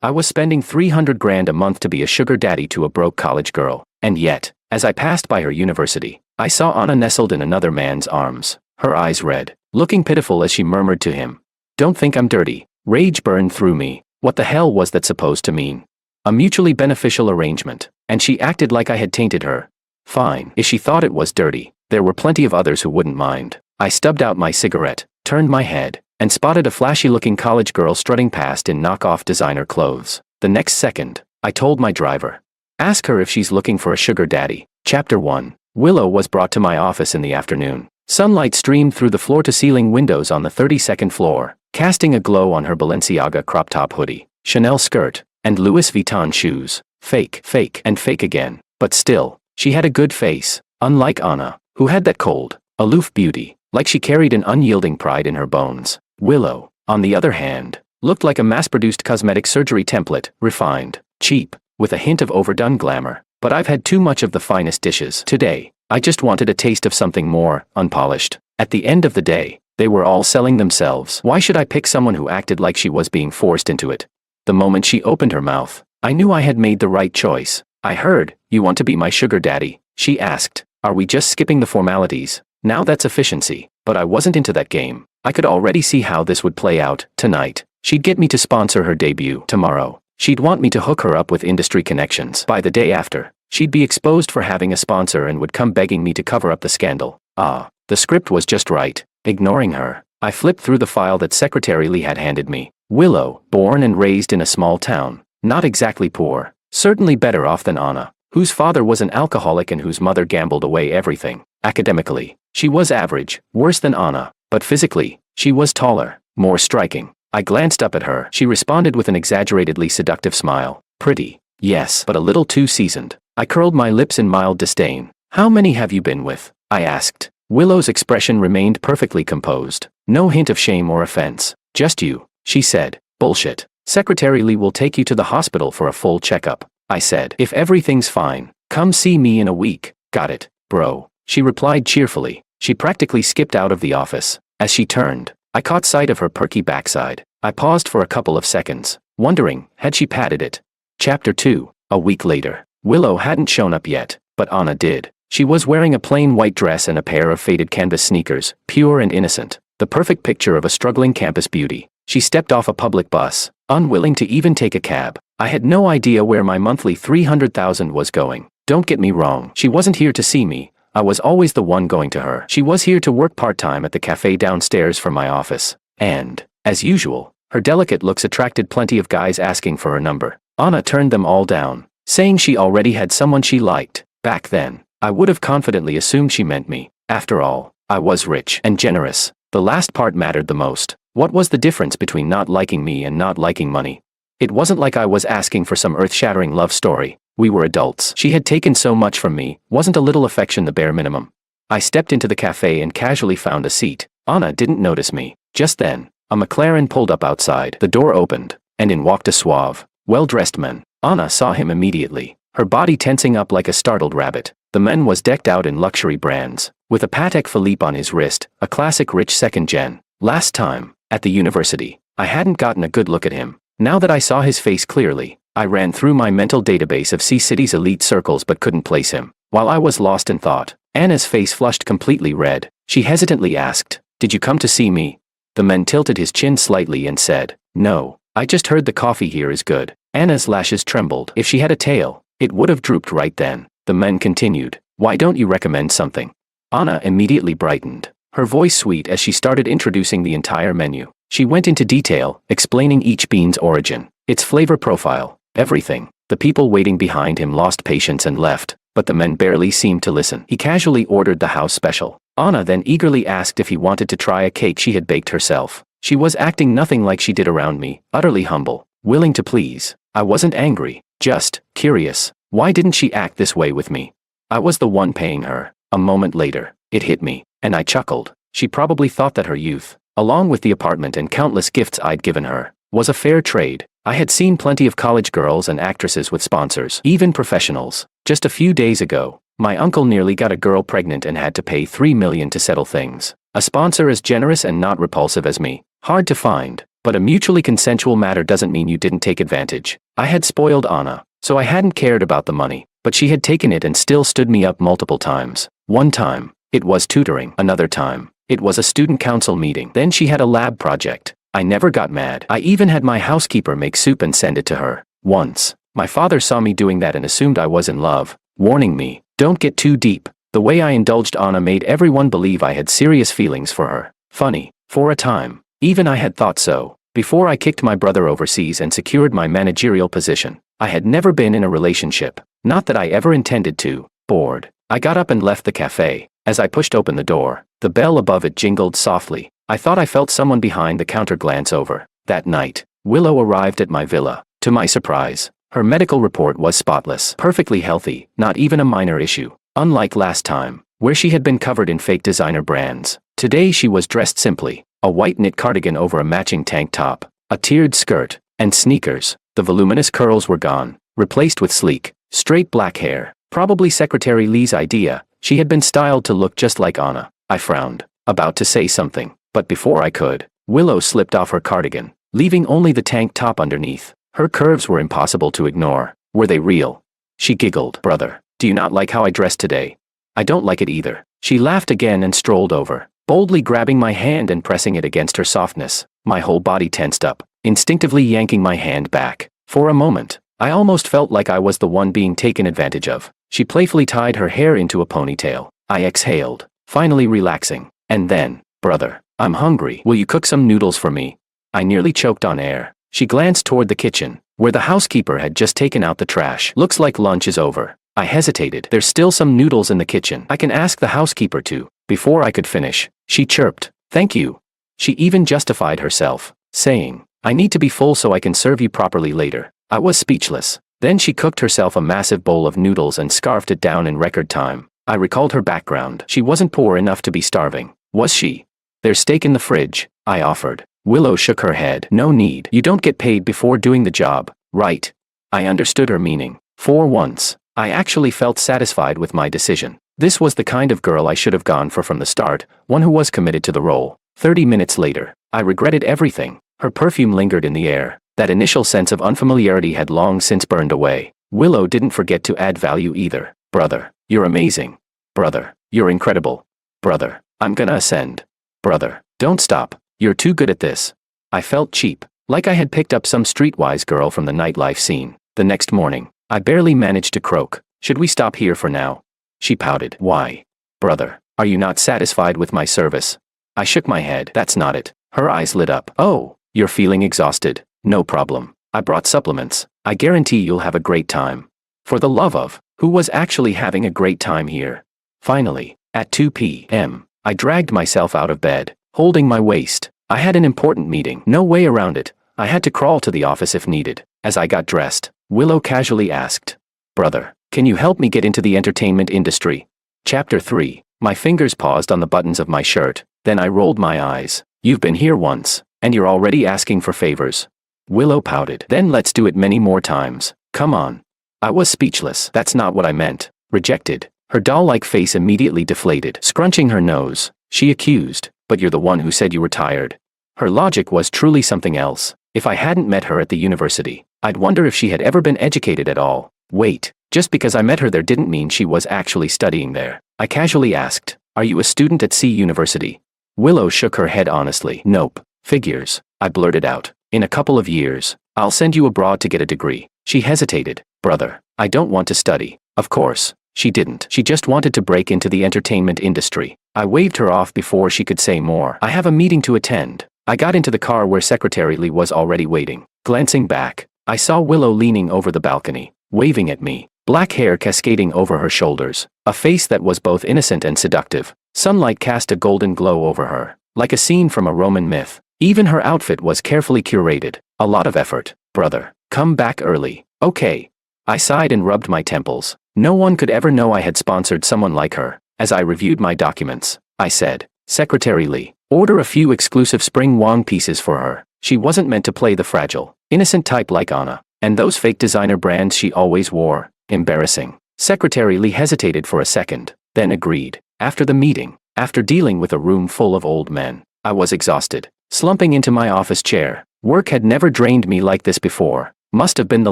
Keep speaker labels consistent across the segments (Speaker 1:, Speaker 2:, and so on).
Speaker 1: I was spending 300 grand a month to be a sugar daddy to a broke college girl. And yet, as I passed by her university, I saw Anna nestled in another man's arms, her eyes red, looking pitiful as she murmured to him, "Don't think I'm dirty." Rage burned through me. What the hell was that supposed to mean? A mutually beneficial arrangement, and she acted like I had tainted her. Fine, if she thought it was dirty, there were plenty of others who wouldn't mind. I stubbed out my cigarette, turned my head, and spotted a flashy-looking college girl strutting past in knockoff designer clothes. The next second, I told my driver, "Ask her if she's looking for a sugar daddy." Chapter 1. Willow was brought to my office in the afternoon. Sunlight streamed through the floor-to-ceiling windows on the 32nd floor, casting a glow on her Balenciaga crop-top hoodie, Chanel skirt, and Louis Vuitton shoes. Fake, and fake again. But still, she had a good face, unlike Anna, who had that cold, aloof beauty, like she carried an unyielding pride in her bones. Willow, on the other hand, looked like a mass-produced cosmetic surgery template, refined, cheap, with a hint of overdone glamour. But I've had too much of the finest dishes today. I just wanted a taste of something more unpolished. At the end of the day, they were all selling themselves. Why should I pick someone who acted like she was being forced into it? The moment she opened her mouth, I knew I had made the right choice. "I heard, you want to be my sugar daddy?" she asked. "Are we just skipping the formalities? Now that's efficiency." But I wasn't into that game. I could already see how this would play out. Tonight, she'd get me to sponsor her debut. Tomorrow, she'd want me to hook her up with industry connections. By the day after, she'd be exposed for having a sponsor and would come begging me to cover up the scandal. The script was just right. Ignoring her, I flipped through the file that Secretary Lee had handed me. Willow, born and raised in a small town, not exactly poor, certainly better off than Anna, whose father was an alcoholic and whose mother gambled away everything. Academically, she was average, worse than Anna, but physically, she was taller, more striking. I glanced up at her. She responded with an exaggeratedly seductive smile. "Pretty, yes, but a little too seasoned." I curled my lips in mild disdain. "How many have you been with?" I asked. Willow's expression remained perfectly composed. No hint of shame or offense. "Just you," she said. "Bullshit. Secretary Lee will take you to the hospital for a full checkup," I said. "If everything's fine, come see me in a week." "Got it, bro," she replied cheerfully. She practically skipped out of the office. As she turned, I caught sight of her perky backside. I paused for a couple of seconds, wondering, had she patted it? Chapter 2. A week later. Willow hadn't shown up yet, but Anna did. She was wearing a plain white dress and a pair of faded canvas sneakers, pure and innocent, the perfect picture of a struggling campus beauty. She stepped off a public bus, unwilling to even take a cab. I had no idea where my monthly $300,000 was going. Don't get me wrong, she wasn't here to see me. I was always the one going to her. She was here to work part-time at the cafe downstairs from my office. And, as usual, her delicate looks attracted plenty of guys asking for her number. Anna turned them all down, saying she already had someone she liked. Back then, I would have confidently assumed she meant me. After all, I was rich and generous. The last part mattered the most. What was the difference between not liking me and not liking money? It wasn't like I was asking for some earth-shattering love story. We were adults. She had taken so much from me. Wasn't a little affection the bare minimum? I stepped into the cafe and casually found a seat. Anna didn't notice me. Just then, a McLaren pulled up outside. The door opened, and in walked a suave, well-dressed man. Anna saw him immediately, her body tensing up like a startled rabbit. The man was decked out in luxury brands, with a Patek Philippe on his wrist, a classic rich second-gen. Last time, at the university, I hadn't gotten a good look at him. Now that I saw his face clearly, I ran through my mental database of C-City's elite circles but couldn't place him. While I was lost in thought, Anna's face flushed completely red. She hesitantly asked, "Did you come to see me?" The man tilted his chin slightly and said, "No, I just heard the coffee here is good." Anna's lashes trembled. If she had a tail, it would have drooped right then. The man continued, "Why don't you recommend something?" Anna immediately brightened, her voice sweet as she started introducing the entire menu. She went into detail, explaining each bean's origin, its flavor profile, everything. The people waiting behind him lost patience and left, but the man barely seemed to listen. He casually ordered the house special. Anna then eagerly asked if he wanted to try a cake she had baked herself. She was acting nothing like she did around me, utterly humble, willing to please. I wasn't angry, just curious. Why didn't she act this way with me? I was the one paying her. A moment later, it hit me, and I chuckled. She probably thought that her youth, along with the apartment and countless gifts I'd given her, was a fair trade. I had seen plenty of college girls and actresses with sponsors, even professionals. Just a few days ago, my uncle nearly got a girl pregnant and had to pay $3 million to settle things. A sponsor as generous and not repulsive as me. Hard to find. But a mutually consensual matter doesn't mean you didn't take advantage. I had spoiled Anna, so I hadn't cared about the money, but she had taken it and still stood me up multiple times. One time, it was tutoring. Another time, it was a student council meeting. Then she had a lab project. I never got mad. I even had my housekeeper make soup and send it to her. Once, my father saw me doing that and assumed I was in love, warning me, "Don't get too deep." The way I indulged Anna made everyone believe I had serious feelings for her. Funny, for a time, even I had thought so. Before I kicked my brother overseas and secured my managerial position, I had never been in a relationship. Not that I ever intended to. Bored, I got up and left the cafe. As I pushed open the door, the bell above it jingled softly. I thought I felt someone behind the counter glance over. That night, Willow arrived at my villa. To my surprise, her medical report was spotless. Perfectly healthy, not even a minor issue. Unlike last time, where she had been covered in fake designer brands, today she was dressed simply. A white knit cardigan over a matching tank top, a tiered skirt, and sneakers. The voluminous curls were gone, replaced with sleek, straight black hair. Probably Secretary Lee's idea. She had been styled to look just like Anna. I frowned, about to say something, but before I could, Willow slipped off her cardigan, leaving only the tank top underneath. Her curves were impossible to ignore. Were they real? She giggled. "Brother, do you not like how I dressed today?" "I don't like it either." She laughed again and strolled over, boldly grabbing my hand and pressing it against her softness. My whole body tensed up, instinctively yanking my hand back. For a moment, I almost felt like I was the one being taken advantage of. She playfully tied her hair into a ponytail. I exhaled, finally relaxing. And then, "Brother, I'm hungry. Will you cook some noodles for me?" I nearly choked on air. She glanced toward the kitchen, where the housekeeper had just taken out the trash. "Looks like lunch is over." I hesitated. "There's still some noodles in the kitchen. I can ask the housekeeper to." Before I could finish, she chirped, "Thank you." She even justified herself, saying, "I need to be full so I can serve you properly later." I was speechless. Then she cooked herself a massive bowl of noodles and scarfed it down in record time. I recalled her background. She wasn't poor enough to be starving, was she? "There's steak in the fridge," I offered. Willow shook her head. "No need. You don't get paid before doing the job, right?" I understood her meaning. For once, I actually felt satisfied with my decision. This was the kind of girl I should have gone for from the start, one who was committed to the role. 30 minutes later, I regretted everything. Her perfume lingered in the air. That initial sense of unfamiliarity had long since burned away. Willow didn't forget to add value either. "Brother, you're amazing. Brother, you're incredible. Brother, I'm gonna ascend. Brother, don't stop. You're too good at this." I felt cheap, like I had picked up some streetwise girl from the nightlife scene. The next morning, I barely managed to croak, "Should we stop here for now?" She pouted. "Why? Brother, are you not satisfied with my service?" I shook my head. "That's not it." Her eyes lit up. "Oh, you're feeling exhausted? No problem. I brought supplements. I guarantee you'll have a great time." For the love of, who was actually having a great time here? Finally, at 2 p.m., I dragged myself out of bed, holding my waist. I had an important meeting. No way around it. I had to crawl to the office if needed. As I got dressed, Willow casually asked, "Brother, can you help me get into the entertainment industry?" Chapter 3. My fingers paused on the buttons of my shirt, then I rolled my eyes. "You've been here once, and you're already asking for favors." Willow pouted. "Then let's do it many more times. Come on." I was speechless. "That's not what I meant." Rejected. Her doll-like face immediately deflated. Scrunching her nose, she accused, "But you're the one who said you were tired." Her logic was truly something else. If I hadn't met her at the university, I'd wonder if she had ever been educated at all. Wait, just because I met her there didn't mean she was actually studying there. I casually asked, "Are you a student at C University?" Willow shook her head honestly. "Nope. Figures," I blurted out. "In a couple of years, I'll send you abroad to get a degree." She hesitated. "Brother, I don't want to study." Of course, she didn't. She just wanted to break into the entertainment industry. I waved her off before she could say more. "I have a meeting to attend." I got into the car where Secretary Lee was already waiting. Glancing back, I saw Willow leaning over the balcony, waving at me, black hair cascading over her shoulders, a face that was both innocent and seductive. Sunlight cast a golden glow over her, like a scene from a Roman myth. Even her outfit was carefully curated. A lot of effort. "Brother, come back early." "Okay." I sighed and rubbed my temples. No one could ever know I had sponsored someone like her. As I reviewed my documents, I said, "Secretary Lee, order a few exclusive spring Wong pieces for her." She wasn't meant to play the fragile, innocent type like Anna. And those fake designer brands she always wore. Embarrassing. Secretary Lee hesitated for a second, then agreed. After the meeting, after dealing with a room full of old men, I was exhausted. Slumping into my office chair, Work had never drained me like this before. Must have been the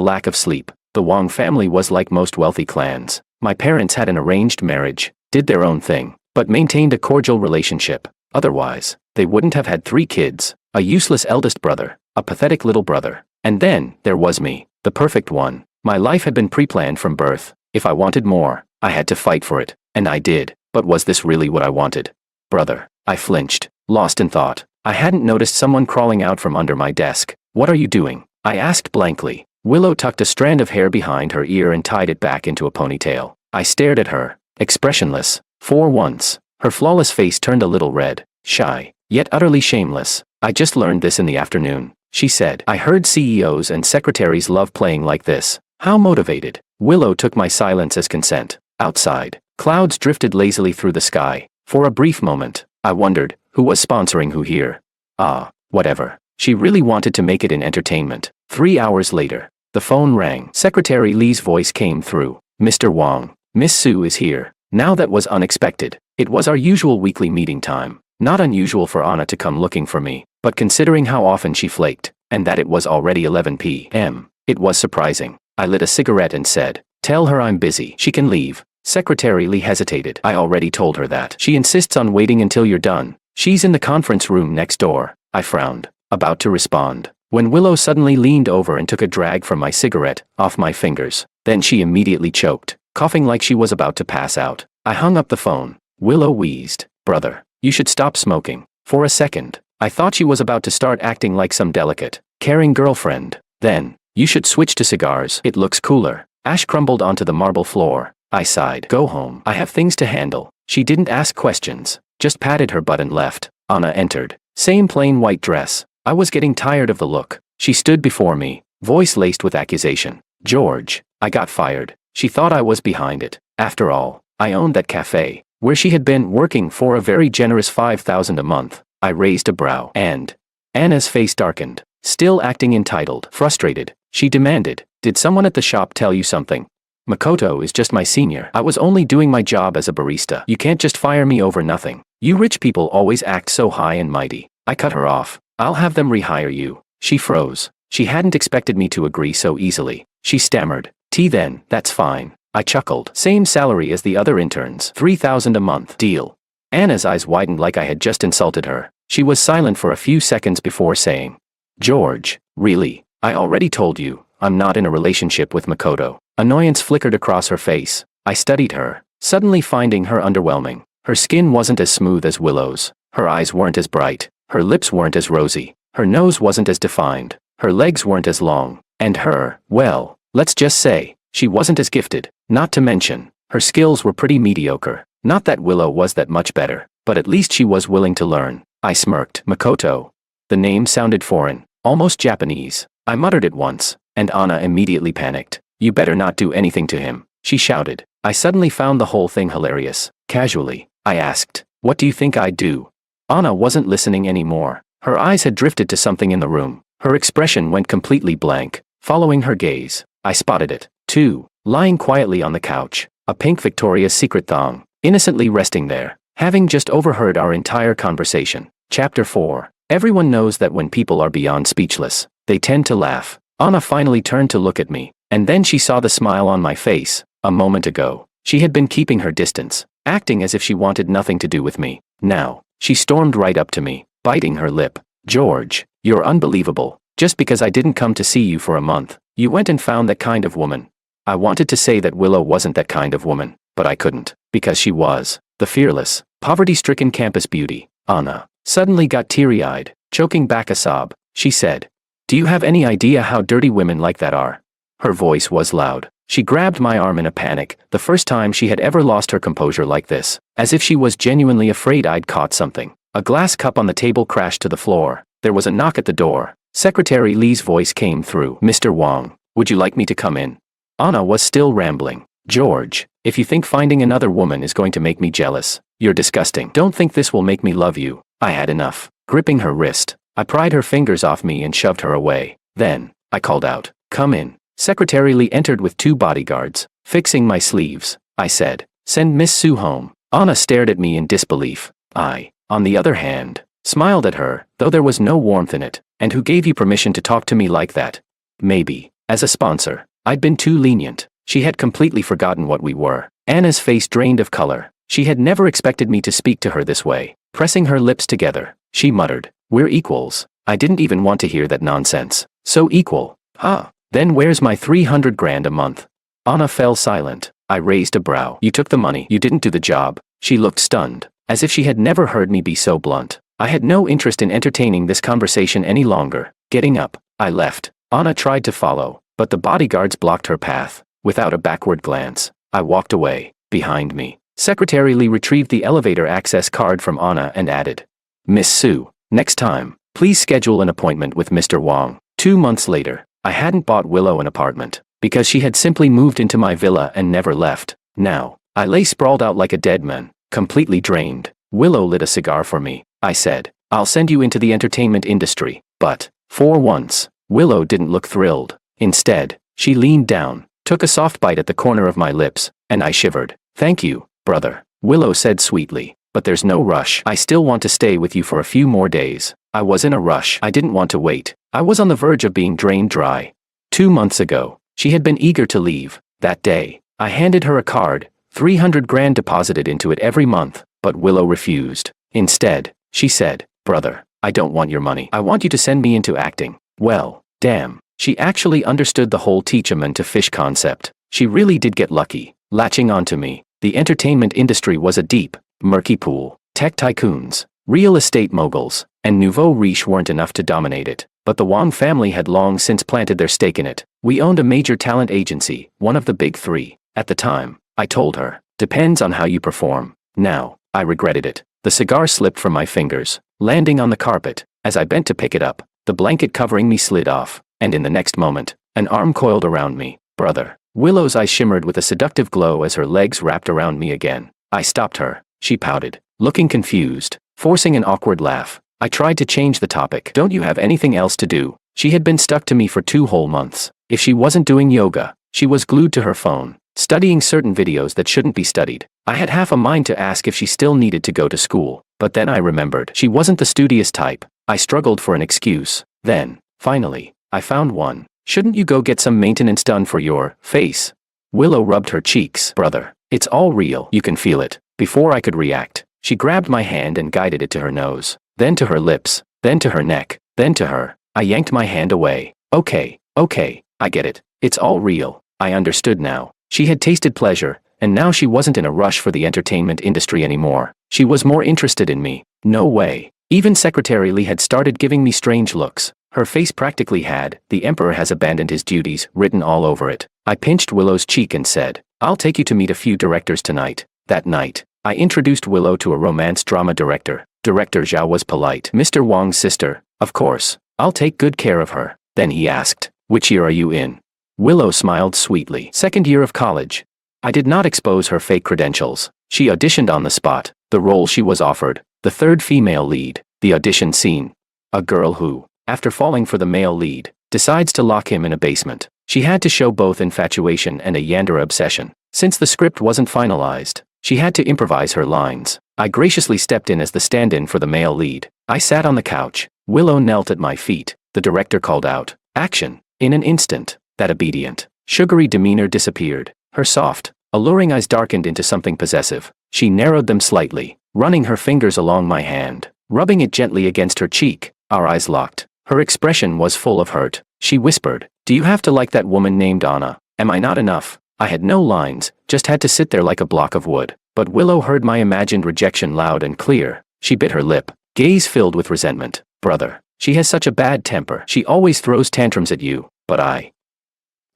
Speaker 1: lack of sleep. The Wang family was like most wealthy clans. My parents had an arranged marriage, did their own thing, but maintained a cordial relationship. Otherwise, they wouldn't have had 3 kids, a useless eldest brother, a pathetic little brother. And then, there was me, the perfect one. My life had been pre-planned from birth. If I wanted more, I had to fight for it, and I did. But was this really what I wanted? Brother, I flinched, lost in thought. I hadn't noticed someone crawling out from under my desk. What are you doing? I asked blankly. Willow tucked a strand of hair behind her ear and tied it back into a ponytail. I stared at her, expressionless. For once, her flawless face turned a little red, shy, yet utterly shameless. I just learned this in the afternoon, she said. I heard CEOs and secretaries love playing like this. How motivated? Willow took my silence as consent. Outside, clouds drifted lazily through the sky. For a brief moment, I wondered, who was sponsoring who here? Ah, whatever. She really wanted to make it in entertainment. 3 hours later, the phone rang. Secretary Lee's voice came through. Mr. Wang, Miss Su is here. Now that was unexpected. It was our usual weekly meeting time. Not unusual for Anna to come looking for me, but considering how often she flaked, and that it was already 11 p.m., it was surprising. I lit a cigarette and said, "Tell her I'm busy. She can leave." Secretary Lee hesitated. I already told her that. She insists on waiting until you're done. She's in the conference room next door. I frowned, about to respond, when Willow suddenly leaned over and took a drag from my cigarette, off my fingers. Then she immediately choked, coughing like she was about to pass out. I hung up the phone. Willow wheezed. Brother, you should stop smoking. For a second, I thought she was about to start acting like some delicate, caring girlfriend. Then, you should switch to cigars. It looks cooler. Ash crumbled onto the marble floor. I sighed. Go home. I have things to handle. She didn't ask questions, just patted her butt and left. Anna entered. Same plain white dress. I was getting tired of the look. She stood before me, voice laced with accusation. George, I got fired. She thought I was behind it. After all, I owned that cafe, where she had been working for a very generous $5,000 a month. I raised a brow, and Anna's face darkened. Still acting entitled, frustrated, she demanded, "Did someone at the shop tell you something? Makoto is just my senior. I was only doing my job as a barista. You can't just fire me over nothing. You rich people always act so high and mighty." I cut her off. "I'll have them rehire you." She froze. She hadn't expected me to agree so easily. She stammered, Then, that's fine." I chuckled. "Same salary as the other interns. $3,000 a month. Deal." Anna's eyes widened like I had just insulted her. She was silent for a few seconds before saying, "George, really? I already told you, I'm not in a relationship with Makoto." Annoyance flickered across her face. I studied her, suddenly finding her underwhelming. Her skin wasn't as smooth as Willow's. Her eyes weren't as bright. Her lips weren't as rosy. Her nose wasn't as defined. Her legs weren't as long. And her, well, let's just say, she wasn't as gifted. Not to mention, her skills were pretty mediocre. Not that Willow was that much better, but at least she was willing to learn. I smirked. Makoto. The name sounded foreign, almost Japanese. I muttered it once, and Anna immediately panicked. "You better not do anything to him," she shouted. I suddenly found the whole thing hilarious. Casually, I asked, "What do you think I'd do?" Anna wasn't listening anymore. Her eyes had drifted to something in the room. Her expression went completely blank. Following her gaze, I spotted it, too, lying quietly on the couch, a pink Victoria's Secret thong, innocently resting there, having just overheard our entire conversation. Chapter 4. Everyone knows that when people are beyond speechless, they tend to laugh. Anna finally turned to look at me, and then she saw the smile on my face. A moment ago, she had been keeping her distance, acting as if she wanted nothing to do with me. Now, she stormed right up to me, biting her lip. "George, you're unbelievable. Just because I didn't come to see you for a month, you went and found that kind of woman." I wanted to say that Willow wasn't that kind of woman, but I couldn't, because she was. The fearless, poverty-stricken campus beauty. Anna suddenly got teary-eyed, choking back a sob. She said, "Do you have any idea how dirty women like that are?" Her voice was loud. She grabbed my arm in a panic, the first time she had ever lost her composure like this, as if she was genuinely afraid I'd caught something. A glass cup on the table crashed to the floor. There was a knock at the door. Secretary Lee's voice came through. "Mr. Wang, would you like me to come in?" Anna was still rambling. "George, if you think finding another woman is going to make me jealous, you're disgusting. Don't think this will make me love you." I had enough. Gripping her wrist, I pried her fingers off me and shoved her away. Then, I called out, "Come in." Secretary Lee entered with 2 bodyguards. Fixing my sleeves, I said, "Send Miss Su home." Anna stared at me in disbelief. I, on the other hand, Smiled at her, though there was no warmth in it. And who gave you permission to talk to me like that? Maybe, as a sponsor, I'd been too lenient. She had completely forgotten what we were. Anna's face drained of color. She had never expected me to speak to her this way. Pressing her lips together, she muttered, "We're equals." I didn't even want to hear that nonsense. So equal. Huh. Then where's my 300 grand a month? Anna fell silent. I raised a brow. You took the money. You didn't do the job. She looked stunned, as if she had never heard me be so blunt. I had no interest in entertaining this conversation any longer. Getting up, I left. Anna tried to follow, but the bodyguards blocked her path. Without a backward glance, I walked away. Behind me, Secretary Lee retrieved the elevator access card from Anna and added, "Miss Sue, next time, please schedule an appointment with Mr. Wong." 2 months later, I hadn't bought Willow an apartment, because she had simply moved into my villa and never left. Now, I lay sprawled out like a dead man, completely drained. Willow lit a cigar for me. I said, "I'll send you into the entertainment industry." But, for once, Willow didn't look thrilled. Instead, she leaned down, took a soft bite at the corner of my lips, and I shivered. "Thank you, brother," Willow said sweetly. "But there's no rush. I still want to stay with you for a few more days." I was in a rush. I didn't want to wait. I was on the verge of being drained dry. 2 months ago, she had been eager to leave. That day, I handed her a card, 300 grand deposited into it every month, but Willow refused. Instead, she said, "Brother, I don't want your money. I want you to send me into acting." Well, damn. She actually understood the whole teach a man to fish concept. She really did get lucky, latching onto me. The entertainment industry was a deep, murky pool. Tech tycoons, real estate moguls, and nouveau riche weren't enough to dominate it. But the Wong family had long since planted their stake in it. We owned a major talent agency, one of the big three. At the time, I told her, "Depends on how you perform." Now, I regretted it. The cigar slipped from my fingers, landing on the carpet. As I bent to pick it up, the blanket covering me slid off, and in the next moment, an arm coiled around me. "Brother." Willow's eyes shimmered with a seductive glow as her legs wrapped around me again. I stopped her. She pouted, looking confused, forcing an awkward laugh. I tried to change the topic. "Don't you have anything else to do?" She had been stuck to me for 2 whole months. If she wasn't doing yoga, she was glued to her phone, studying certain videos that shouldn't be studied. I had half a mind to ask if she still needed to go to school, but then I remembered she wasn't the studious type. I struggled for an excuse. Then, finally, I found one. "Shouldn't you go get some maintenance done for your face?" Willow rubbed her cheeks. "Brother, it's all real. You can feel it." Before I could react, she grabbed my hand and guided it to her nose, then to her lips, then to her neck, then to her. I yanked my hand away. Okay, I get it. It's all real." I understood now. She had tasted pleasure, and now she wasn't in a rush for the entertainment industry anymore. She was more interested in me. No way. Even Secretary Lee had started giving me strange looks. Her face practically had, "The Emperor has abandoned his duties," written all over it. I pinched Willow's cheek and said, "I'll take you to meet a few directors tonight." That night, I introduced Willow to a romance drama director. Director Zhao was polite. "Mr. Wong's sister, of course. I'll take good care of her." Then he asked, "Which year are you in?" Willow smiled sweetly. "2nd year of college." I did not expose her fake credentials. She auditioned on the spot. The role she was offered, the 3rd female lead. The audition scene. A girl who, after falling for the male lead, decides to lock him in a basement. She had to show both infatuation and a yandere obsession. Since the script wasn't finalized, she had to improvise her lines. I graciously stepped in as the stand-in for the male lead. I sat on the couch. Willow knelt at my feet. The director called out, "Action." In an instant, that obedient, sugary demeanor disappeared. Her soft, alluring eyes darkened into something possessive. She narrowed them slightly, running her fingers along my hand, rubbing it gently against her cheek. Our eyes locked. Her expression was full of hurt. She whispered, "Do you have to like that woman named Anna? Am I not enough?" I had no lines, just had to sit there like a block of wood. But Willow heard my imagined rejection loud and clear. She bit her lip, gaze filled with resentment. "Brother, she has such a bad temper. She always throws tantrums at you, but I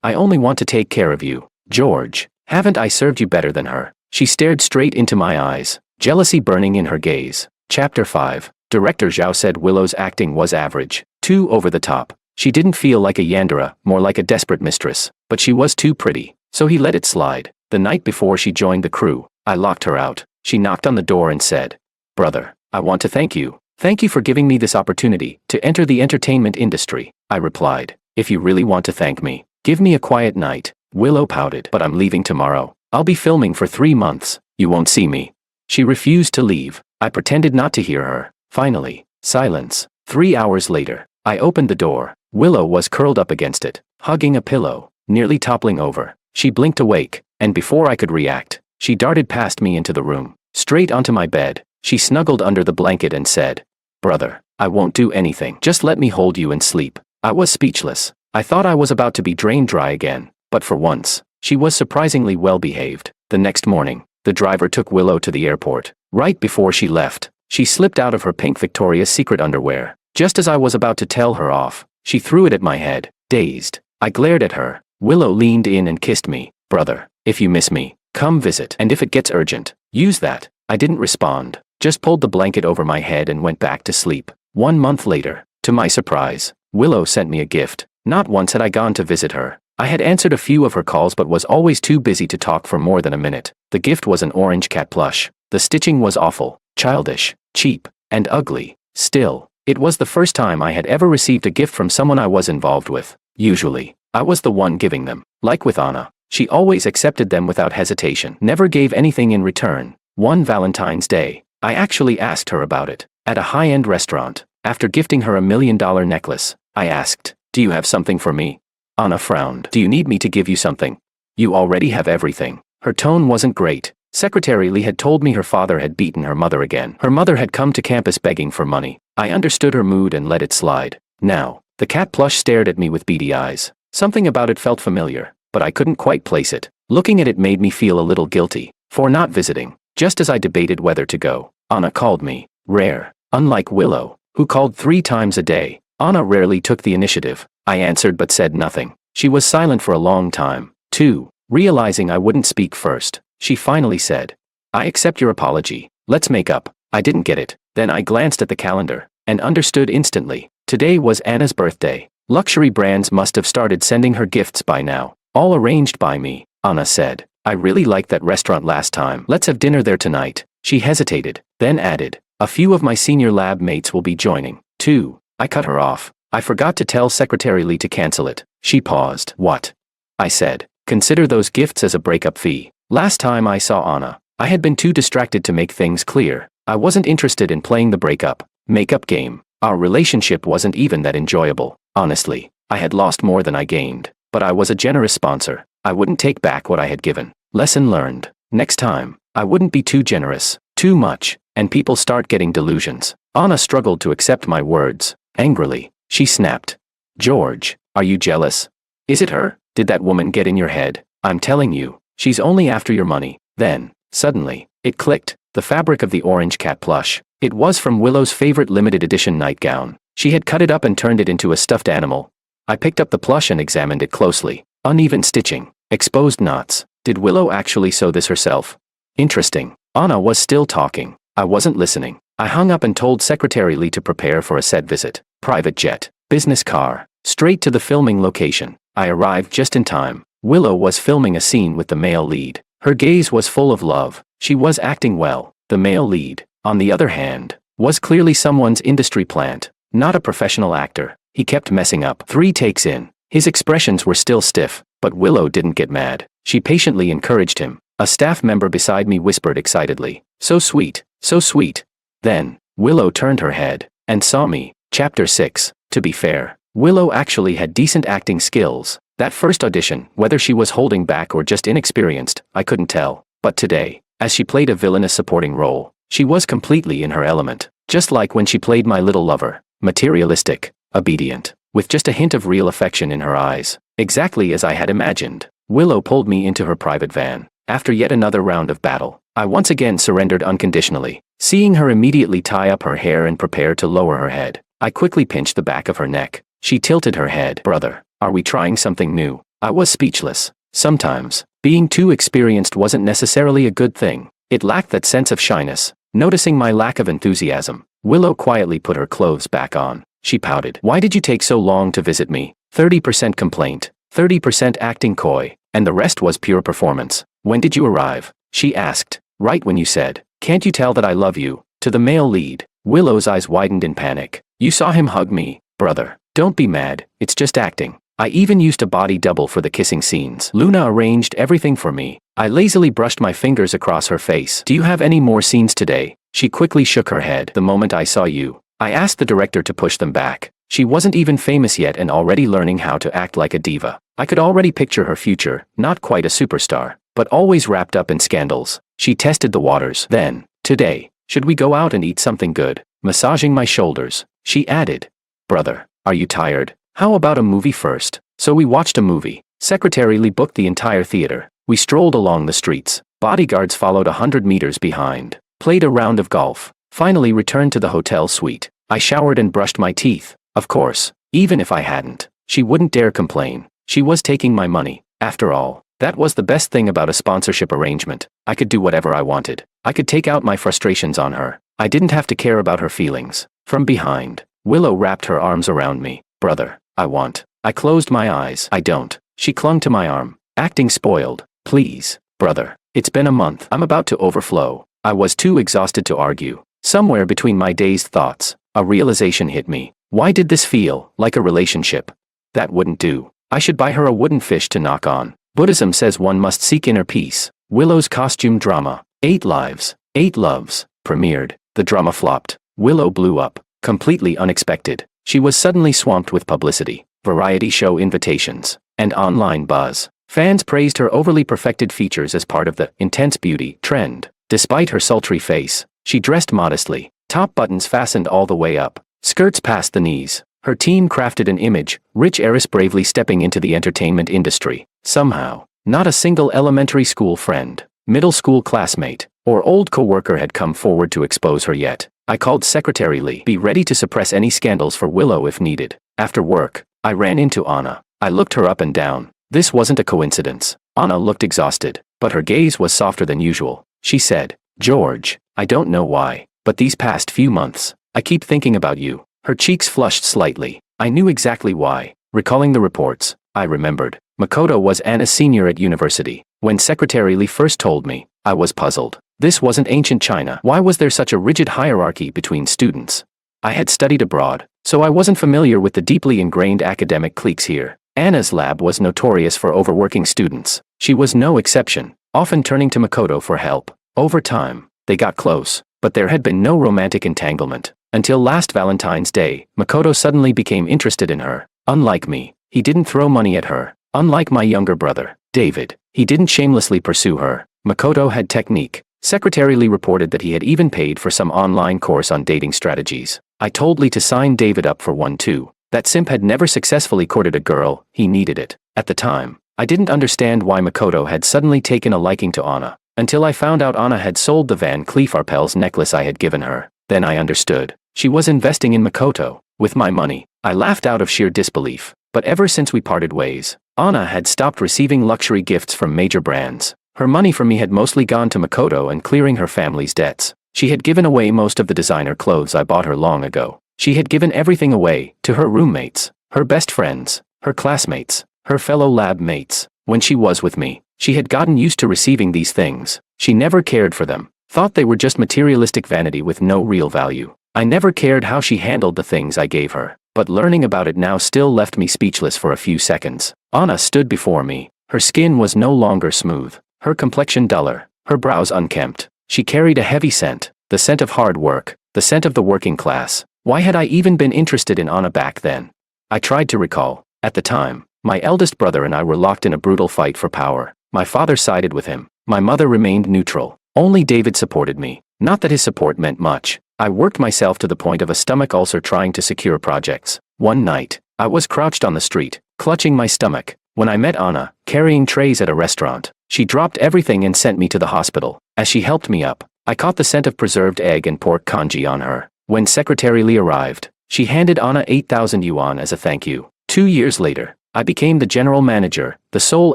Speaker 1: only want to take care of you. George, haven't I served you better than her?" She stared straight into my eyes, jealousy burning in her gaze. Chapter 5. Director Zhao said Willow's acting was average, too over the top. She didn't feel like a yandere, more like a desperate mistress, but she was too pretty, so he let it slide. The night before she joined the crew, I locked her out. She knocked on the door and said, "Brother, I want to thank you. Thank you for giving me this opportunity to enter the entertainment industry." I replied, "If you really want to thank me, give me a quiet night." Willow pouted, "But I'm leaving tomorrow. I'll be filming for 3 months. You won't see me." She refused to leave. I pretended not to hear her. Finally, Silence. 3 hours later, I opened the door. Willow was curled up against it, hugging a pillow, nearly toppling over. She blinked awake, and before I could react, she darted past me into the room, straight onto my bed. She snuggled under the blanket and said, "Brother, I won't do anything. Just let me hold you and sleep." I was speechless. I thought I was about to be drained dry again, but for once, she was surprisingly well behaved. The next morning, the driver took Willow to the airport. Right before she left, she slipped out of her pink Victoria's Secret underwear. Just as I was about to tell her off, she threw it at my head, dazed. I glared at her. Willow leaned in and kissed me. "Brother, if you miss me, come visit. And if it gets urgent, use that." I didn't respond, just pulled the blanket over my head and went back to sleep. 1 month later, to my surprise, Willow sent me a gift. Not once had I gone to visit her. I had answered a few of her calls but was always too busy to talk for more than a minute. The gift was an orange cat plush. The stitching was awful, childish, cheap, and ugly. Still, it was the first time I had ever received a gift from someone I was involved with. Usually, I was the one giving them. Like with Anna, she always accepted them without hesitation, never gave anything in return. One Valentine's Day, I actually asked her about it. At a high-end restaurant, after gifting her $1 million necklace, I asked, "Do you have something for me?" Anna frowned. "Do you need me to give you something? You already have everything." Her tone wasn't great. Secretary Lee had told me her father had beaten her mother again. Her mother had come to campus begging for money. I understood her mood and let it slide. Now, the cat plush stared at me with beady eyes. Something about it felt familiar, but I couldn't quite place it. Looking at it made me feel a little guilty for not visiting. Just as I debated whether to go, Anna called me. Rare. Unlike Willow, who called 3 times a day, Anna rarely took the initiative. I answered but said nothing. She was silent for a long time, too. Realizing I wouldn't speak first, she finally said, "I accept your apology. Let's make up." I didn't get it. Then I glanced at the calendar and understood instantly. Today was Anna's birthday. Luxury brands must have started sending her gifts by now. All arranged by me, Anna said. "I really liked that restaurant last time. Let's have dinner there tonight." She hesitated, then added, "A few of my senior lab mates will be joining, too." I cut her off. "I forgot to tell Secretary Lee to cancel it." She paused. "What?" I said. "Consider those gifts as a breakup fee." Last time I saw Anna, I had been too distracted to make things clear. I wasn't interested in playing the makeup game. Our relationship wasn't even that enjoyable. Honestly, I had lost more than I gained, but I was a generous sponsor. I wouldn't take back what I had given. Lesson learned. Next time, I wouldn't be too generous, too much, and people start getting delusions. Anna struggled to accept my words. Angrily, she snapped. "George, are you jealous? Is it her? Did that woman get in your head? I'm telling you, she's only after your money." Then, suddenly, it clicked. The fabric of the orange cat plush. It was from Willow's favorite limited edition nightgown. She had cut it up and turned it into a stuffed animal. I picked up the plush and examined it closely. Uneven stitching. Exposed knots. Did Willow actually sew this herself? Interesting. Anna was still talking. I wasn't listening. I hung up and told Secretary Lee to prepare for a set visit. Private jet. Business car. Straight to the filming location. I arrived just in time. Willow was filming a scene with the male lead. Her gaze was full of love. She was acting well. The male lead, on the other hand, was clearly someone's industry plant, not a professional actor. He kept messing up. 3 takes in. His expressions were still stiff, but Willow didn't get mad. She patiently encouraged him. A staff member beside me whispered excitedly, "So sweet, so sweet." Then, Willow turned her head and saw me. Chapter 6. To be fair, Willow actually had decent acting skills. That first audition, whether she was holding back or just inexperienced, I couldn't tell. But today, as she played a villainous supporting role, she was completely in her element. Just like when she played my little lover. Materialistic, obedient, with just a hint of real affection in her eyes. Exactly as I had imagined. Willow pulled me into her private van. After yet another round of battle, I once again surrendered unconditionally. Seeing her immediately tie up her hair and prepare to lower her head, I quickly pinched the back of her neck. She tilted her head. "Brother, are we trying something new?" I was speechless. Sometimes, being too experienced wasn't necessarily a good thing. It lacked that sense of shyness. Noticing my lack of enthusiasm, Willow quietly put her clothes back on. She pouted. "Why did you take so long to visit me?" 30% complaint, 30% acting coy, and the rest was pure performance. "When did you arrive?" she asked. "Right when you said, 'Can't you tell that I love you?'" To the male lead, Willow's eyes widened in panic. "You saw him hug me, brother. Don't be mad, it's just acting." I even used a body double for the kissing scenes. Luna arranged everything for me. I lazily brushed my fingers across her face. "Do you have any more scenes today?" She quickly shook her head. "The moment I saw you, I asked the director to push them back. She wasn't even famous yet and already learning how to act like a diva. I could already picture her future, not quite a superstar, but always wrapped up in scandals. She tested the waters. Then, today, should we go out and eat something good? Massaging my shoulders, she added. Brother, are you tired? How about a movie first? So we watched a movie. Secretary Lee booked the entire theater. We strolled along the streets. Bodyguards followed 100 meters behind. Played a round of golf. Finally returned to the hotel suite. I showered and brushed my teeth. Of course, even if I hadn't, she wouldn't dare complain. She was taking my money. After all, that was the best thing about a sponsorship arrangement. I could do whatever I wanted. I could take out my frustrations on her. I didn't have to care about her feelings. From behind, Willow wrapped her arms around me. Brother, I want. I closed my eyes. I don't. She clung to my arm, acting spoiled. Please, brother. It's been a month. I'm about to overflow. I was too exhausted to argue. Somewhere between my dazed thoughts, a realization hit me. Why did this feel like a relationship? That wouldn't do. I should buy her a wooden fish to knock on. Buddhism says one must seek inner peace. Willow's costume drama, 8 Lives, 8 Loves, premiered. The drama flopped. Willow blew up. Completely unexpected. She was suddenly swamped with publicity, variety show invitations, and online buzz. Fans praised her overly perfected features as part of the intense beauty trend. Despite her sultry face, she dressed modestly. Top buttons fastened all the way up. Skirts past the knees. Her team crafted an image, rich heiress bravely stepping into the entertainment industry. Somehow, not a single elementary school friend, middle school classmate, or old co-worker had come forward to expose her yet. I called Secretary Lee. Be ready to suppress any scandals for Willow if needed. After work, I ran into Anna. I looked her up and down. This wasn't a coincidence. Anna looked exhausted, but her gaze was softer than usual. She said, George, I don't know why, but these past few months, I keep thinking about you. Her cheeks flushed slightly. I knew exactly why. Recalling the reports, I remembered. Makoto was Anna's senior at university. When Secretary Lee first told me, I was puzzled. This wasn't ancient China. Why was there such a rigid hierarchy between students? I had studied abroad, so I wasn't familiar with the deeply ingrained academic cliques here. Anna's lab was notorious for overworking students. She was no exception, often turning to Makoto for help. Over time, they got close, but there had been no romantic entanglement. Until last Valentine's Day, Makoto suddenly became interested in her. Unlike me, he didn't throw money at her. Unlike my younger brother, David, he didn't shamelessly pursue her. Makoto had technique. Secretary Lee reported that he had even paid for some online course on dating strategies. I told Lee to sign David up for one too. That simp had never successfully courted a girl, he needed it. At the time, I didn't understand why Makoto had suddenly taken a liking to Anna, until I found out Anna had sold the Van Cleef Arpels necklace I had given her. Then I understood. She was investing in Makoto, with my money. I laughed out of sheer disbelief. But ever since we parted ways, Anna had stopped receiving luxury gifts from major brands. Her money from me had mostly gone to Makoto and clearing her family's debts. She had given away most of the designer clothes I bought her long ago. She had given everything away, to her roommates, her best friends, her classmates, her fellow lab mates. When she was with me, she had gotten used to receiving these things. She never cared for them, thought they were just materialistic vanity with no real value. I never cared how she handled the things I gave her, but learning about it now still left me speechless for a few seconds. Anna stood before me. Her skin was no longer smooth, her complexion duller, her brows unkempt. She carried a heavy scent, the scent of hard work, the scent of the working class. Why had I even been interested in Anna back then? I tried to recall. At the time, my eldest brother and I were locked in a brutal fight for power. My father sided with him. My mother remained neutral. Only David supported me. Not that his support meant much. I worked myself to the point of a stomach ulcer trying to secure projects. One night, I was crouched on the street, clutching my stomach, when I met Anna, carrying trays at a restaurant. She dropped everything and sent me to the hospital. As she helped me up, I caught the scent of preserved egg and pork congee on her. When Secretary Lee arrived, she handed Anna 8,000 yuan as a thank you. 2 years later, I became the general manager, the sole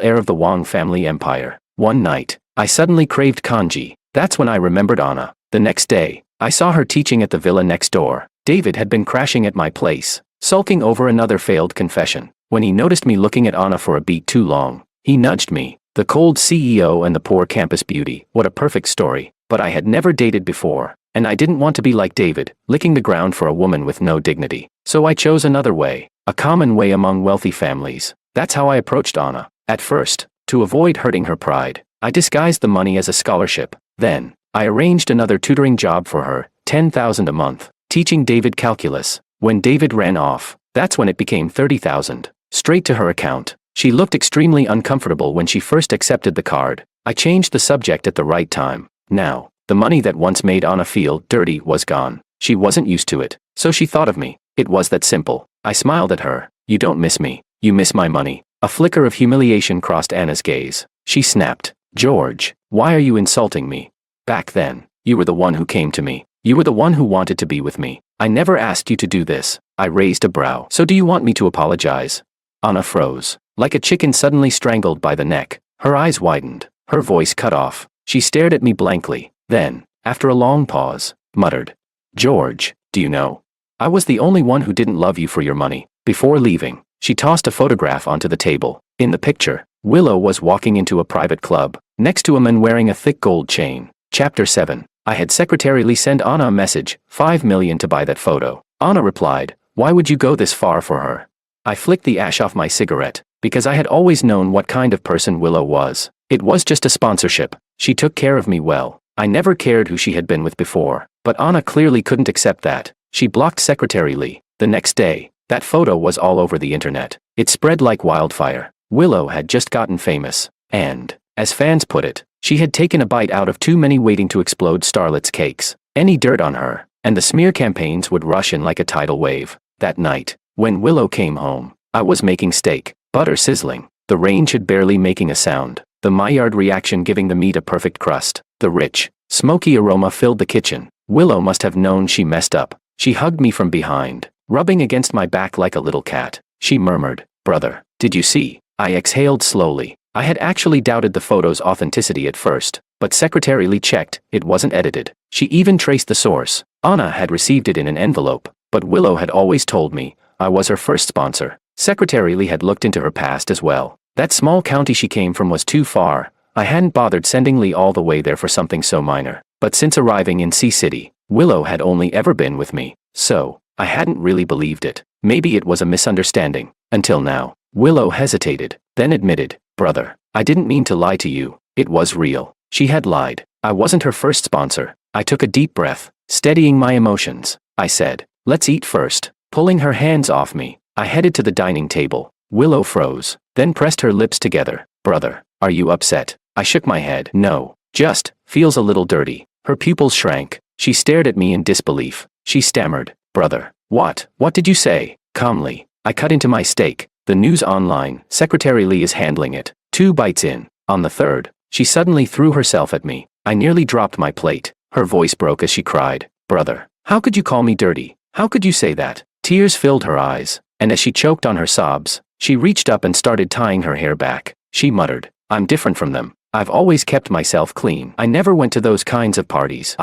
Speaker 1: heir of the Wang family empire. One night, I suddenly craved congee. That's when I remembered Anna. The next day, I saw her teaching at the villa next door. David had been crashing at my place, sulking over another failed confession. When he noticed me looking at Anna for a beat too long, he nudged me. The cold CEO and the poor campus beauty. What a perfect story. But I had never dated before, and I didn't want to be like David, licking the ground for a woman with no dignity. So I chose another way, a common way among wealthy families. That's how I approached Anna. At first, to avoid hurting her pride, I disguised the money as a scholarship. Then, I arranged another tutoring job for her, 10,000 a month. teaching David calculus. When David ran off, that's when it became 30,000. Straight to her account. She looked extremely uncomfortable when she first accepted the card. I changed the subject at the right time. Now, the money that once made Anna feel dirty was gone. She wasn't used to it, so she thought of me. It was that simple. I smiled at her. You don't miss me. You miss my money. A flicker of humiliation crossed Anna's gaze. She snapped. George, why are you insulting me? Back then, you were the one who came to me. You were the one who wanted to be with me. I never asked you to do this. I raised a brow. So do you want me to apologize? Anna froze. Like a chicken suddenly strangled by the neck. Her eyes widened. Her voice cut off. She stared at me blankly. Then, after a long pause, muttered. George, do you know? I was the only one who didn't love you for your money. Before leaving, she tossed a photograph onto the table. In the picture, Willow was walking into a private club, next to a man wearing a thick gold chain. Chapter 7. I had Secretary Lee send Anna a message, 5 million to buy that photo. Anna replied, why would you go this far for her? I flicked the ash off my cigarette, because I had always known what kind of person Willow was. It was just a sponsorship. She took care of me well. I never cared who she had been with before, but Anna clearly couldn't accept that. She blocked Secretary Lee. The next day, that photo was all over the internet. It spread like wildfire. Willow had just gotten famous, and, as fans put it, she had taken a bite out of too many waiting to explode starlets' cakes. Any dirt on her, and the smear campaigns would rush in like a tidal wave. That night, when Willow came home, I was making steak, butter sizzling, the range had barely making a sound, the Maillard reaction giving the meat a perfect crust. The rich, smoky aroma filled the kitchen. Willow must have known she messed up. She hugged me from behind, rubbing against my back like a little cat. She murmured, brother, did you see? I exhaled slowly. I had actually doubted the photo's authenticity at first, but Secretary Lee checked, it wasn't edited. She even traced the source. Anna had received it in an envelope, but Willow had always told me I was her first sponsor. Secretary Lee had looked into her past as well. That small county she came from was too far. I hadn't bothered sending Lee all the way there for something so minor. But since arriving in Sea City, Willow had only ever been with me, so I hadn't really believed it. Maybe it was a misunderstanding. Until now. Willow hesitated, then admitted, brother, I didn't mean to lie to you. It was real. She had lied. I wasn't her first sponsor. I took a deep breath, steadying my emotions. I said, let's eat first. Pulling her hands off me, I headed to the dining table. Willow froze, then pressed her lips together. Brother, are you upset? I shook my head. No, just, feels a little dirty. Her pupils shrank. She stared at me in disbelief. She stammered, brother, what did you say? Calmly, I cut into my steak. The news online, Secretary Lee is handling it. 2 bites in. On the third, she suddenly threw herself at me. I nearly dropped my plate. Her voice broke as she cried, brother, how could you call me dirty? How could you say that? Tears filled her eyes, and as she choked on her sobs, she reached up and started tying her hair back. She muttered, I'm different from them. I've always kept myself clean. I never went to those kinds of parties.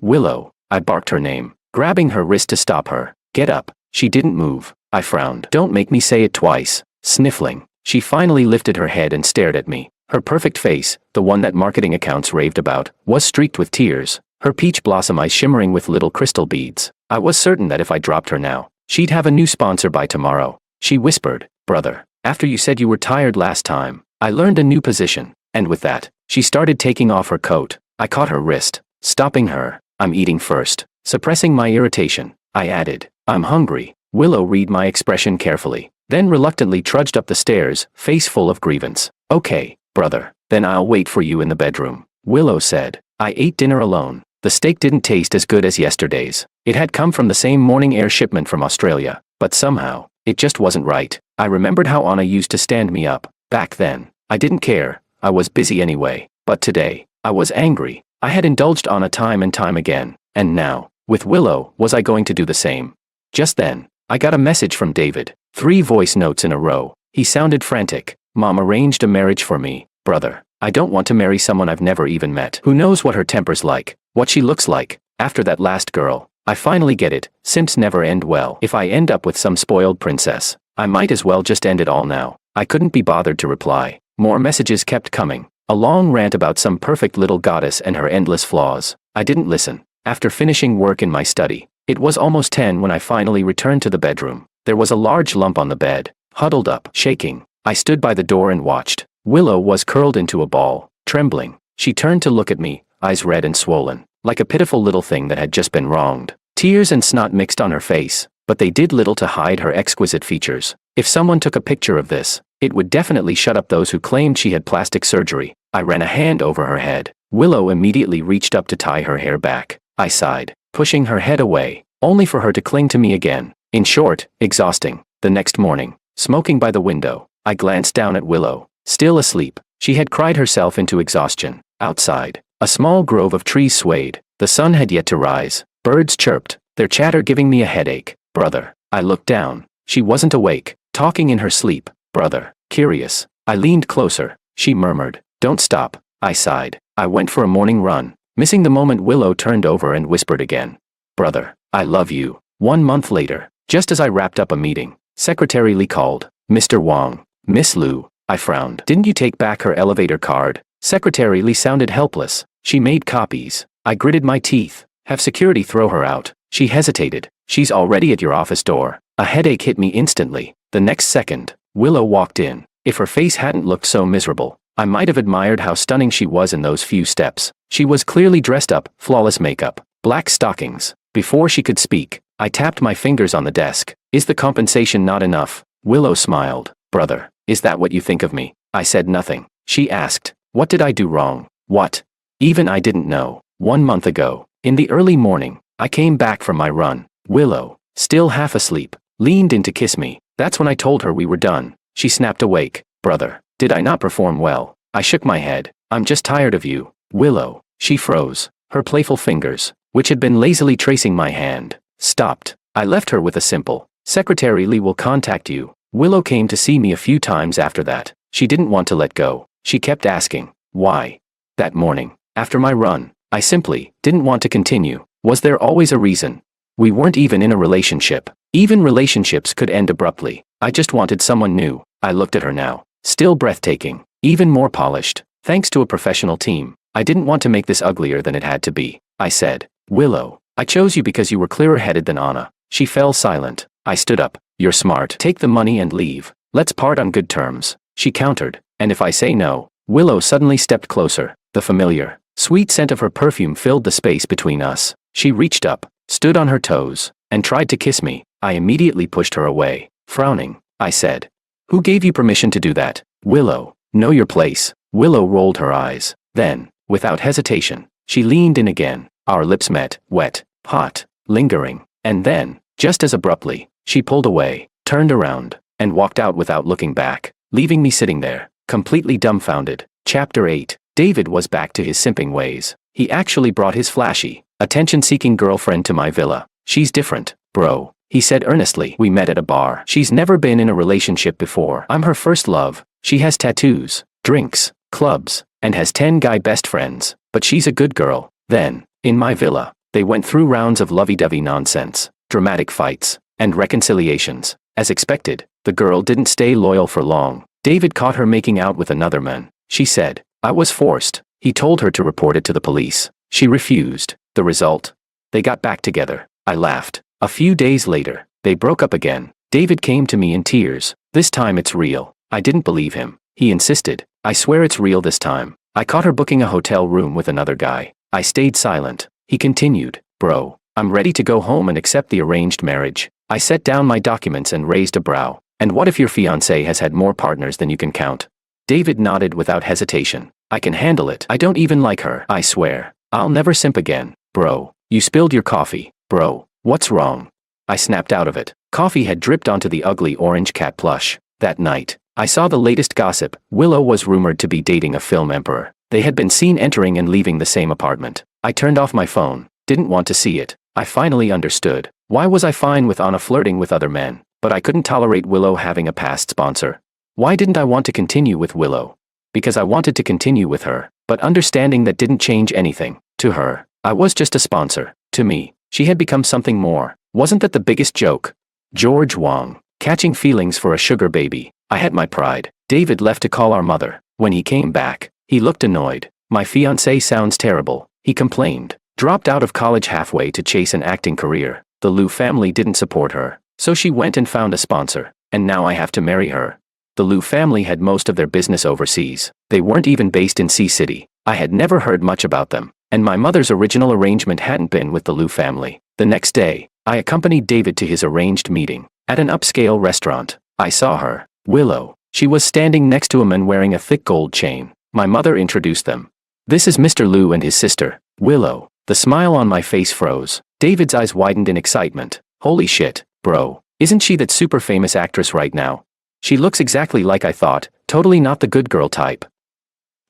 Speaker 1: Willow, I barked her name, grabbing her wrist to stop her. Get up. She didn't move. I frowned. Don't make me say it twice. Sniffling, she finally lifted her head and stared at me. Her perfect face, the one that marketing accounts raved about, was streaked with tears, her peach blossom eyes shimmering with little crystal beads. I was certain that if I dropped her now, she'd have a new sponsor by tomorrow. She whispered, brother, after you said you were tired last time, I learned a new position. And with that, she started taking off her coat. I caught her wrist, stopping her. I'm eating first. Suppressing my irritation, I added, I'm hungry. Willow read my expression carefully, then reluctantly trudged up the stairs, face full of grievance. Okay, brother, then I'll wait for you in the bedroom. Willow said. I ate dinner alone. The steak didn't taste as good as yesterday's. It had come from the same morning air shipment from Australia, but somehow, it just wasn't right. I remembered how Anna used to stand me up. Back then, I didn't care. I was busy anyway. But today, I was angry. I had indulged Anna time and time again, and now, with Willow, was I going to do the same? Just then, I got a message from David. 3 voice notes in a row. He sounded frantic. Mom arranged a marriage for me. Brother, I don't want to marry someone I've never even met. Who knows what her temper's like, what she looks like. After that last girl, I finally get it. Simps never end well. If I end up with some spoiled princess, I might as well just end it all now. I couldn't be bothered to reply. More messages kept coming. A long rant about some perfect little goddess and her endless flaws. I didn't listen. After finishing work in my study, it was almost 10 when I finally returned to the bedroom. There was a large lump on the bed, huddled up, shaking. I stood by the door and watched. Willow was curled into a ball, trembling. She turned to look at me, eyes red and swollen, like a pitiful little thing that had just been wronged. Tears and snot mixed on her face, but they did little to hide her exquisite features. If someone took a picture of this, it would definitely shut up those who claimed she had plastic surgery. I ran a hand over her head. Willow immediately reached up to tie her hair back. I sighed, pushing her head away, only for her to cling to me again. In short, exhausting. The next morning, smoking by the window, I glanced down at Willow, still asleep. She had cried herself into exhaustion. Outside, a small grove of trees swayed. The sun had yet to rise. Birds chirped, their chatter giving me a headache. Brother. I looked down. She wasn't awake, talking in her sleep. Brother. Curious. I leaned closer. She murmured, "Don't stop." I sighed. I went for a morning run, missing the moment Willow turned over and whispered again. "Brother, I love you." 1 month later, just as I wrapped up a meeting, Secretary Lee called. "Mr. Wong." "Miss Liu." I frowned. "Didn't you take back her elevator card?" Secretary Lee sounded helpless. "She made copies." I gritted my teeth. "Have security throw her out." She hesitated. "She's already at your office door." A headache hit me instantly. The next second, Willow walked in. If her face hadn't looked so miserable, I might have admired how stunning she was in those few steps. She was clearly dressed up, flawless makeup, black stockings. Before she could speak, I tapped my fingers on the desk. "Is the compensation not enough?" Willow smiled. "Brother, is that what you think of me?" I said nothing. She asked, "What did I do wrong?" "What?" Even I didn't know. 1 month ago, in the early morning, I came back from my run. Willow, still half asleep, leaned in to kiss me. That's when I told her we were done. She snapped awake. "Brother, did I not perform well?" I shook my head. "I'm just tired of you." "Willow." She froze. Her playful fingers, which had been lazily tracing my hand, stopped. I left her with a simple, "Secretary Lee will contact you." Willow came to see me a few times after that. She didn't want to let go. She kept asking, "Why?" That morning, after my run, I simply didn't want to continue. Was there always a reason? We weren't even in a relationship. Even relationships could end abruptly. I just wanted someone new. I looked at her now, still breathtaking, even more polished, thanks to a professional team. I didn't want to make this uglier than it had to be. I said, "Willow, I chose you because you were clearer-headed than Anna." She fell silent. I stood up. "You're smart. Take the money and leave. Let's part on good terms." She countered. "And if I say no?" Willow suddenly stepped closer. The familiar, sweet scent of her perfume filled the space between us. She reached up, stood on her toes, and tried to kiss me. I immediately pushed her away. Frowning, I said, "Who gave you permission to do that?" "Willow, know your place." Willow rolled her eyes. Then, without hesitation, she leaned in again. Our lips met, wet, hot, lingering. And then, just as abruptly, she pulled away, turned around, and walked out without looking back, leaving me sitting there, completely dumbfounded. Chapter 8. David was back to his simping ways. He actually brought his flashy, attention-seeking girlfriend to my villa. "She's different, bro," he said earnestly. "We met at a bar. She's never been in a relationship before. I'm her first love. She has tattoos, drinks, clubs, and has 10 guy best friends. But she's a good girl." Then, in my villa, they went through rounds of lovey-dovey nonsense, dramatic fights, and reconciliations. As expected, the girl didn't stay loyal for long. David caught her making out with another man. She said, "I was forced." He told her to report it to the police. She refused. The result? They got back together. I laughed. A few days later, they broke up again. David came to me in tears. "This time it's real." I didn't believe him. He insisted. "I swear it's real this time." I caught her booking a hotel room with another guy. I stayed silent. He continued, "Bro, I'm ready to go home and accept the arranged marriage." I set down my documents and raised a brow. "And what if your fiancé has had more partners than you can count?" David nodded without hesitation. "I can handle it. I don't even like her. I swear. I'll never simp again." "Bro, you spilled your coffee." "Bro, what's wrong?" I snapped out of it. Coffee had dripped onto the ugly orange cat plush. That night, I saw the latest gossip. Willow was rumored to be dating a film emperor. They had been seen entering and leaving the same apartment. I turned off my phone. Didn't want to see it. I finally understood. Why was I fine with Anna flirting with other men, but I couldn't tolerate Willow having a past sponsor? Why didn't I want to continue with Willow? Because I wanted to continue with her, but understanding that didn't change anything. To her, I was just a sponsor. To me, she had become something more. Wasn't that the biggest joke? George Wong, catching feelings for a sugar baby. I had my pride. David left to call our mother. When he came back, he looked annoyed. "My fiancé sounds terrible," he complained. "Dropped out of college halfway to chase an acting career. The Liu family didn't support her, so she went and found a sponsor, and now I have to marry her." The Liu family had most of their business overseas. They weren't even based in Sea City. I had never heard much about them, and my mother's original arrangement hadn't been with the Liu family. The next day, I accompanied David to his arranged meeting. At an upscale restaurant, I saw her, Willow. She was standing next to a man wearing a thick gold chain. My mother introduced them. This is Mr. Liu and his sister, Willow. The smile on my face froze. David's eyes widened in excitement. Holy shit, bro. Isn't she that super famous actress right now? She looks exactly like I thought, totally not the good girl type.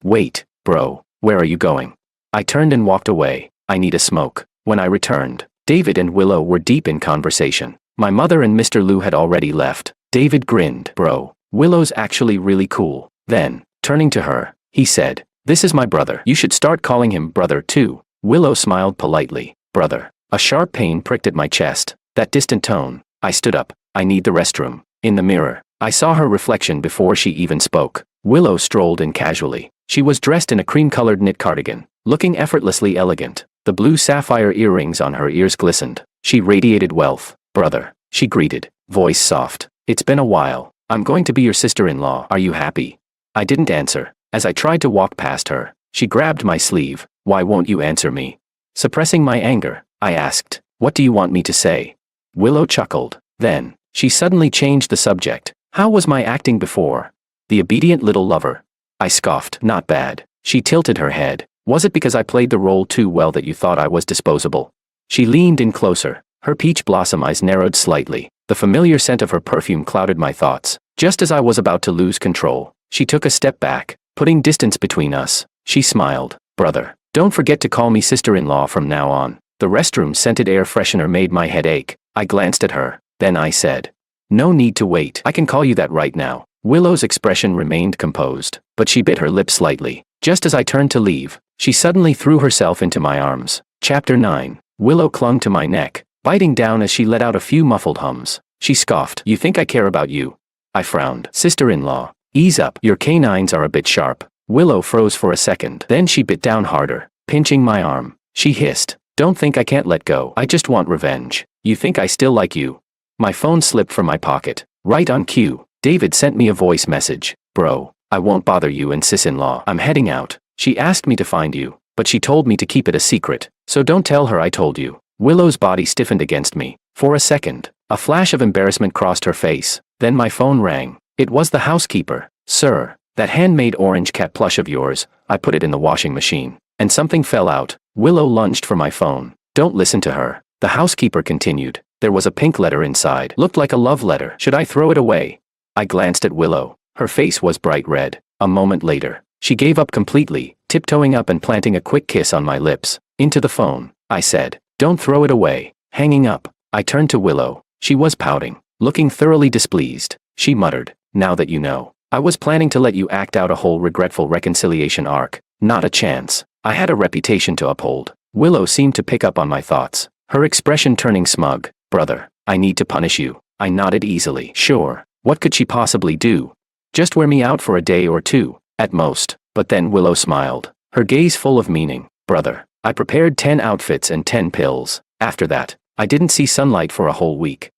Speaker 1: Wait, bro, where are you going? I turned and walked away. I need a smoke. When I returned, David and Willow were deep in conversation. My mother and Mr. Liu had already left. David grinned. Bro, Willow's actually really cool. Then, turning to her, he said, this is my brother. You should start calling him brother too. Willow smiled politely. Brother. A sharp pain pricked at my chest. That distant tone. I stood up. I need the restroom. In the mirror, I saw her reflection before she even spoke. Willow strolled in casually. She was dressed in a cream-colored knit cardigan, looking effortlessly elegant. The blue sapphire earrings on her ears glistened. She radiated wealth. Brother, she greeted, voice soft. It's been a while. I'm going to be your sister-in-law. Are you happy? I didn't answer. As I tried to walk past her, she grabbed my sleeve. Why won't you answer me? Suppressing my anger, I asked, what do you want me to say? Willow chuckled. Then, she suddenly changed the subject. How was my acting before? The obedient little lover. I scoffed. Not bad. She tilted her head. Was it because I played the role too well that you thought I was disposable? She leaned in closer. Her peach blossom eyes narrowed slightly. The familiar scent of her perfume clouded my thoughts. Just as I was about to lose control, she took a step back, putting distance between us. She smiled. Brother, don't forget to call me sister-in-law from now on. The restroom's scented air freshener made my head ache. I glanced at her. Then I said, no need to wait. I can call you that right now. Willow's expression remained composed, but she bit her lip slightly. Just as I turned to leave, she suddenly threw herself into my arms. Chapter 9. Willow clung to my neck, biting down as she let out a few muffled hums. She scoffed. You think I care about you? I frowned. Sister-in-law, ease up. Your canines are a bit sharp. Willow froze for a second. Then she bit down harder, pinching my arm. She hissed. Don't think I can't let go. I just want revenge. You think I still like you? My phone slipped from my pocket. Right on cue, David sent me a voice message. Bro, I won't bother you and sis-in-law. I'm heading out. She asked me to find you, but she told me to keep it a secret, so don't tell her I told you. Willow's body stiffened against me. For a second, a flash of embarrassment crossed her face. Then my phone rang. It was the housekeeper. Sir, that handmade orange cat plush of yours, I put it in the washing machine. And something fell out. Willow lunged for my phone. Don't listen to her. The housekeeper continued. There was a pink letter inside. Looked like a love letter. Should I throw it away? I glanced at Willow. Her face was bright red. A moment later, she gave up completely, tiptoeing up and planting a quick kiss on my lips. Into the phone, I said, don't throw it away. Hanging up, I turned to Willow. She was pouting, looking thoroughly displeased. She muttered, now that you know, I was planning to let you act out a whole regretful reconciliation arc. Not a chance. I had a reputation to uphold. Willow seemed to pick up on my thoughts, her expression turning smug. Brother, I need to punish you. I nodded easily. Sure, what could she possibly do? Just wear me out for a day or two, at most. But then Willow smiled, her gaze full of meaning. Brother, I prepared 10 outfits and 10 pills. After that, I didn't see sunlight for a whole week.